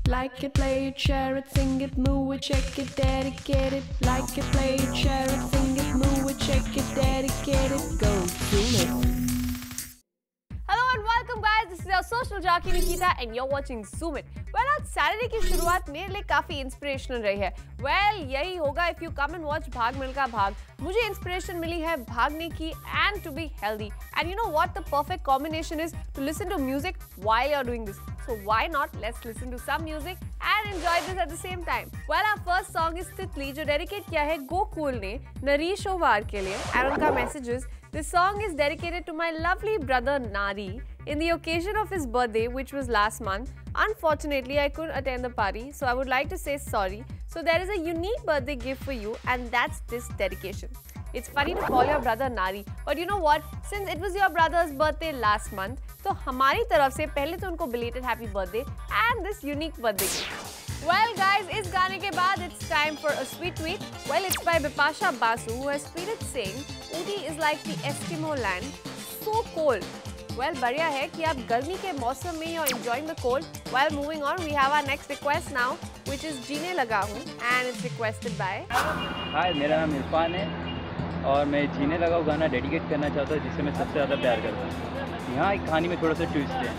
Like it, play it, share it, sing it, move it, check it, dedicate it. Like it, play it, share it, sing it, move it, check it, dedicate it. Go, zoom it. Hello and welcome guys, this is your social jockey Nikita and you're watching Zoom It. Well, आज Saturday की शुरुआत मेरे लिए काफी inspirational रही है. Well, यही होगा if you come and watch भाग मिल्खा भाग. मुझे इंस्पिरेशन मिली है भागने की and to be healthy. And you know what the perfect combination is? To listen to music while you're doing this. So why not? Let's listen to some music and enjoy this at the same time. Well, our first song is Titli जो dedicate किया है गोकुल ने nourish ओवार के लिए. And उनका message is, this song is dedicated to my lovely brother Nari in the occasion of his birthday, which was last month. Unfortunately, I couldn't attend the party, so I would like to say sorry. So there is a unique birthday gift for you, and that's this dedication. It's funny to call your brother Nari, but you know what? Since it was your brother's birthday last month, तो हमारी तरफ से पहले तो उनको belated happy birthday and this unique birthday gift. Well guys, इस गाने के बाद it's time for a sweet tweet. Well, it's by Bipasha Basu who has tweeted saying, Ooty is like the Eskimo land, so cold. Well, बढ़िया है कि आप गर्मी के मौसम में you're enjoying the cold. While moving on, we have our next request now, which is जीने लगा हूँ, and it's requested by. Hi, मेरा नाम इरफान है और मैं जीने लगा हूँ गाना डेडिकेट करना चाहता हूँ जिससे मैं सबसे ज़्यादा प्यार करता हूँ. यहाँ एक कहानी में थोड़ा सा ट्विस्ट है,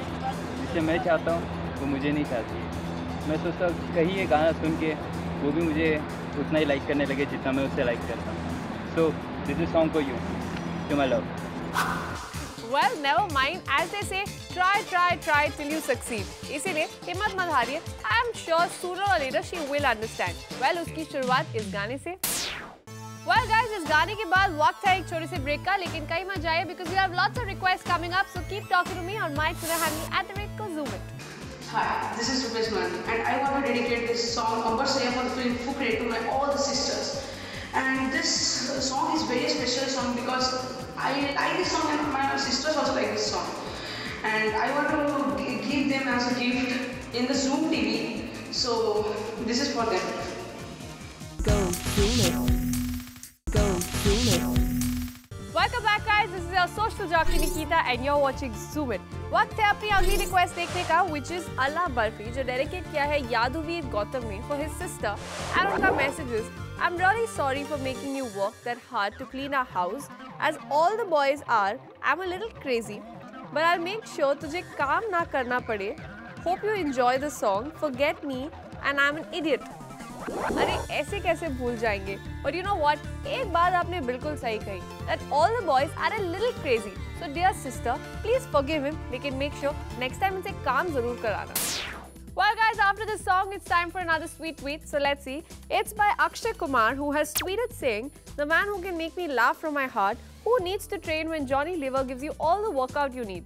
जिसे मैं चाहता हूँ वो मुझे नहीं चाहती है. मैं सोचता हूँ कहीं ये गाना सुन के वो भी मुझे उतना ही लाइक करने लगे जितना मैं उससे लाइक करता हूँ. So this is song for you, to my love. Well, never mind. As they say, try till you succeed. इसीलिए हिम्मत मत हारिए. I am sure sooner or later she will understand. Well, उसकी शुरुआत इस गाने से. Well guys, इस गाने के बाद वक्त है एक छोटे से ब्रेक का, लेकिन कहीं मत जाइए because we have lots of requests coming up. So keep talking to me on my Twitter handle @KoZoomIt. Hi, this is Rupesh Mani and I want to dedicate this song Ambar Sayapur film Fukre to all the sisters. And this song is very special song because I like this song and my sisters also like this song. And I want to give them as a gift in the Zoom TV. So this is for them. Go, zoom it. Go, zoom it. Welcome back guys, this is your social jockey Nikita and you're watching Zoom It. वक्त है अपनी अगली request देखने का, which is अल्लाह बर्फी जो dedicate किया है यादुवीर गौतम ने for his sister. And उनका message is, I'm really sorry for making you work that hard to clean our house. As all the boys are, I'm a little crazy, but I'll make sure तुझे काम ना करना पड़े. Hope you enjoy the song. Forget me and I'm an idiot. अरे ऐसे कैसे भूल जाएंगे? But you know what? एक बात आपने बिल्कुल सही कही. That all the boys are a little crazy. So dear sister, please forgive him. लेकिन make sure next time इनसे काम जरूर कराना. Well guys, after this song, it's time for another sweet tweet. So let's see. It's by Akshay Kumar who has tweeted saying, the man who can make me laugh from my heart, who needs to train when Johnny Liver gives you all the workout you need.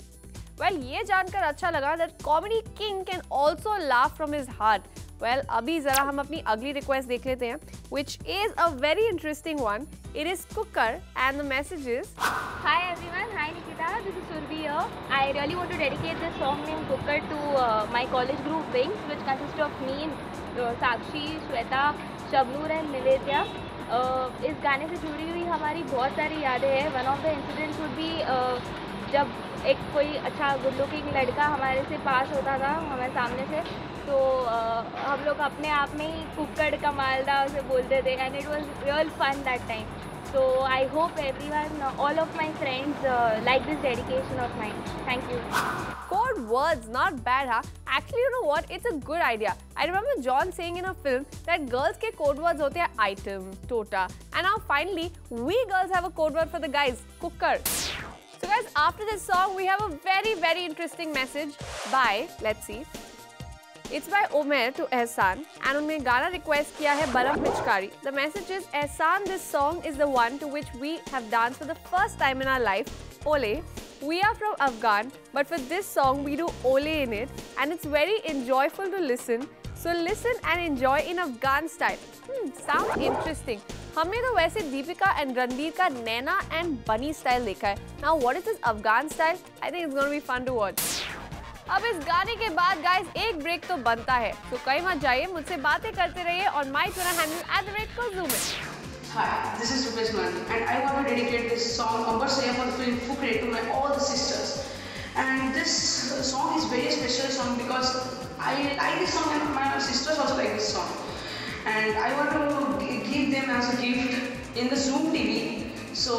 Well, ये जानकर अच्छा लगा that comedy king can also laugh from his heart. Well, अभी जरा हम अपनी अगली request देख लेते हैं, which is a very interesting one. It is Cooker and the message is, Hi everyone, hi Nikita, this is Surbi here. I really want to dedicate this song named Cooker to my college group Wings, which consists of me, Sakshi, Shweta, Shabnur and Nivedya. इस गाने से जुड़ी हुई हमारी बहुत सारी यादें हैं. One of the incidents would be जब एक कोई अच्छा गुड लुकिंग लड़का हमारे से पास होता था हमारे सामने से, तो हम लोग अपने आप में ही कुक्कड़ कमालदा उसे बोलते थे and it was real fun that time. So I hope everyone, all of my friends like this dedication of mine. Thank you. code words, not bad, huh? Actually, you know what? It's a good idea. I remember John saying in a film that girls के code words होते हैं item, tota, and now finally we girls have a code word for the guys, cooker. So guys, after this song, we have a very interesting message by, let's see, it's by Omer to Ehsan and उन्होंने गाना request किया है बरफ पिचकारी. The message is, Ehsan, this song is the one to which we have danced for the first time in our life. Ole. We are from Afghan, but for this song we do Ole in it and it's very enjoyable to listen. So listen and enjoy in Afghan style. Sounds interesting. हमने तो वैसे Deepika and Ranbir का नैना and बनी style देखा है. Now what is this Afghan style? I think it's going to be fun to watch. अब इस गाने के बाद guys एक ब्रेक तो बनता है. तो कहीं मत जाइए, मुझसे बातें करते रहिए on my Twitter handle @KoZoomIt. Hi, this is Rupesh Mani and I want to dedicate this song Ambar Sayapur film Fukre to all the sisters. And this song is very special song because I like this song and my sisters also like this song. And I want to give them as a gift in the Zoom TV. So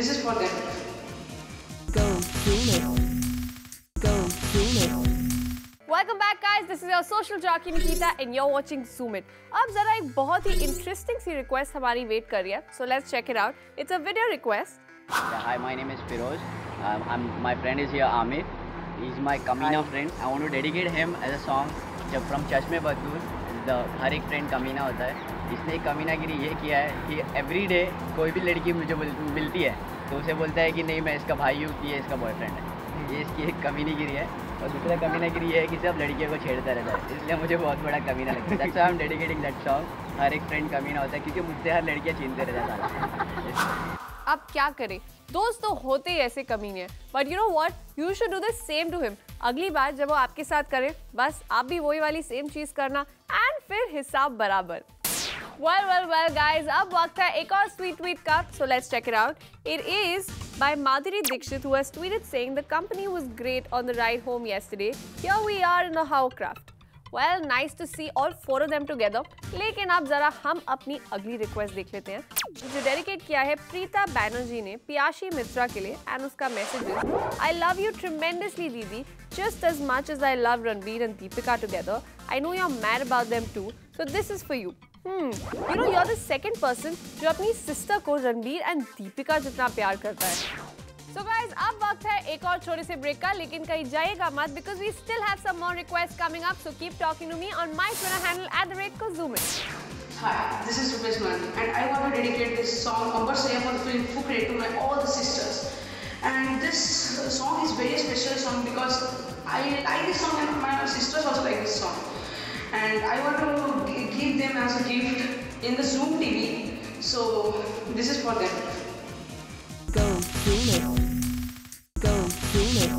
this is for them. Go Zoom it. Go Zoom it. Welcome back guys, this is your social jockey Nikita and you're watching Zoom It. अब जरा एक बहुत ही interesting सी request हमारी wait कर रही है. So let's check it out. It's a video request. Yeah, hi, my name is Firoz. My friend is here, Amir. He's my Kamina friend. I want to dedicate him as a song from Chashme Baddur. हर एक friend कमीना होता है. इसने कमीना गिरी ये किया है कि एवरी डे कोई भी लड़की मुझे मिलती है तो उसे बोलता है कि नहीं मैं इसका भाई हूँ, ये इसका बॉयफ्रेंड है. ये इसकी एक कमीनी गिरी है. और दूसरा कमीना गिरी ये है कि सब लड़कियों को छेड़ता रहता है. इसलिए मुझे बहुत बड़ा कमीना लगता है. That's why I'm dedicating that song. हर एक फ्रेंड कमीना होता है क्योंकि मुझसे हर लड़कियाँ छीनते रहता है. अब क्या करें, दोस्त तो होते ही ऐसे कमीने हैं. But you know what, you should do the same to him. अगली बार जब वो आपके साथ करे बस आप भी वही वाली सेम चीज करना एंड फिर हिसाब बराबर. Well guys, अब वक्त है एक और स्वीट ट्वीट का. So let's check it out. It is by Madhuri Dixit who has tweeted saying the company was great on the ride home yesterday. Here we are in the hovercraft. Well, nice to see all four of them together. लेकिन अब जरा हम अपनी अगली request देख लेते हैं जो डेडिकेट किया है प्रीता बैनर्जी ने पियाशी मित्रा के लिए. एंड उसका मैसेज है, I love you tremendously दीदी, just as much as I love Ranbir and Deepika together. I know you're mad about them too, so this is for you. You know you're the second person जो अपनी sister को Ranbir and Deepika जितना प्यार करता है. So guys, अब वक्त है एक और छोटे से ब्रेक का, लेकिन कहीं जाइएगा मत because we still have some more requests coming up. So keep talking to me on my Twitter handle @KoZoomIt. Hi, this is Rupesh Mani and I want to dedicate this song Ambar Saya for the film Fukre to all the sisters. And this song is very special song because I like this song and my sisters also like this song. And I want to give them as a gift in the Zoom TV. So this is for them. Go Zoom it. Go Zoom it.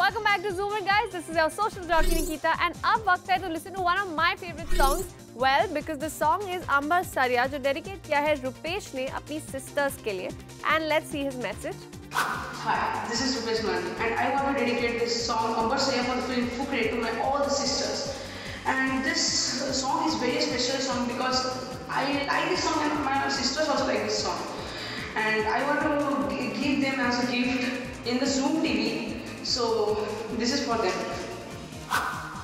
Welcome back to Zoom It guys. This is your social jockey Nikita and अब वक्त है to listen to one of my favorite songs. Well, because the song is Ambar Saya जो dedicate किया है रुपेश ने अपनी sisters के लिए. And let's see his message. Hi, this is Rupesh Mani and I want to dedicate this song Ambar Saya for the film Fukre to all the sisters. And this song is very special song because I like this song and my sisters also like this song. And I want to give them as a gift in the Zoom TV. So this is for them.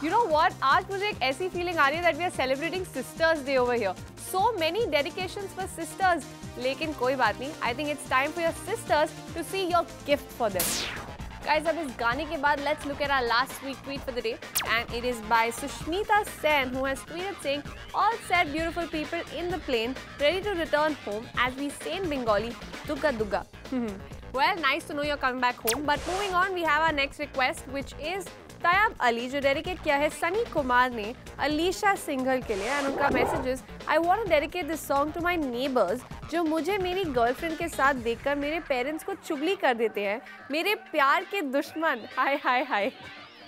You know what? आज मुझे एक ऐसी feeling आ रही है that we are celebrating Sisters Day over here. So many dedications for sisters. लेकिन कोई बात नहीं. I think it's time for your sisters to see your gift for them. Guys, अब इस गाने के बाद let's look at our last sweet tweet for the day. And it is by Sushmita Sen who has tweeted saying, all said beautiful people in the plane ready to return home as we say in Bengali, Dugga Dugga. Well, nice to know you're coming back home. But moving on, we have our next request which is तयाब Ali जो dedicate किया है सनी कुमार ने अलीशा सिंघल के लिए. And उनका message is, I want to dedicate this song to my neighbours जो मुझे मेरी गर्लफ्रेंड के साथ देखकर मेरे पेरेंट्स को चुगली कर देते हैं. मेरे प्यार के दुश्मन. हाय हाय हाय.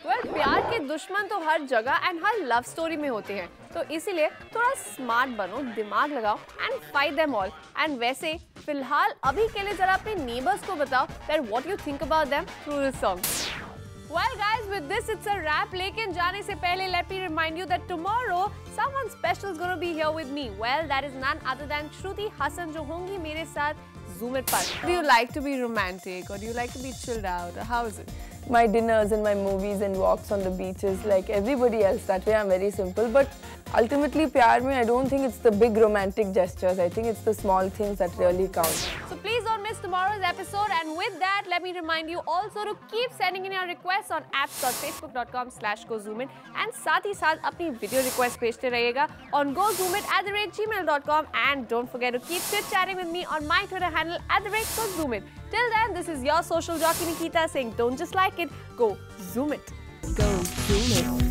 वेल, प्यार के दुश्मन तो हर जगह एंड हर लव स्टोरी में होते हैं. तो इसीलिए थोड़ा स्मार्ट बनो, दिमाग लगाओ and fight them all. And वैसे फिलहाल अभी के लिए जरा अपने नेबर्स को बताओ that what you think about them through this song. Well guys, with this it's a wrap. लेकिन जाने से पहले let me remind you that tomorrow someone special is going to be here with me. Well, that is none other than Shruti Hassan जो होंगी मेरे साथ Zoom It पर. Do you like to be romantic or do you like to be chilled out or how is it? My dinners and my movies and walks on the beaches like everybody else. That way I'm very simple. But ultimately, pyar mein, I don't think it's the big romantic gestures. I think it's the small things that really count. So please don't miss tomorrow's episode. And with that, let me remind you also to keep sending in your requests on apps.facebook.com/GoZoomIt. And साथ ही साथ अपनी video request भेजते रहिएगा on gozoomit@gmail.com. And don't forget to keep chit-chatting with me on my Twitter handle @GoZoomIt. Till then, this is your social jockey Nikita saying, don't just like it, go Zoom it. Go Zoom it.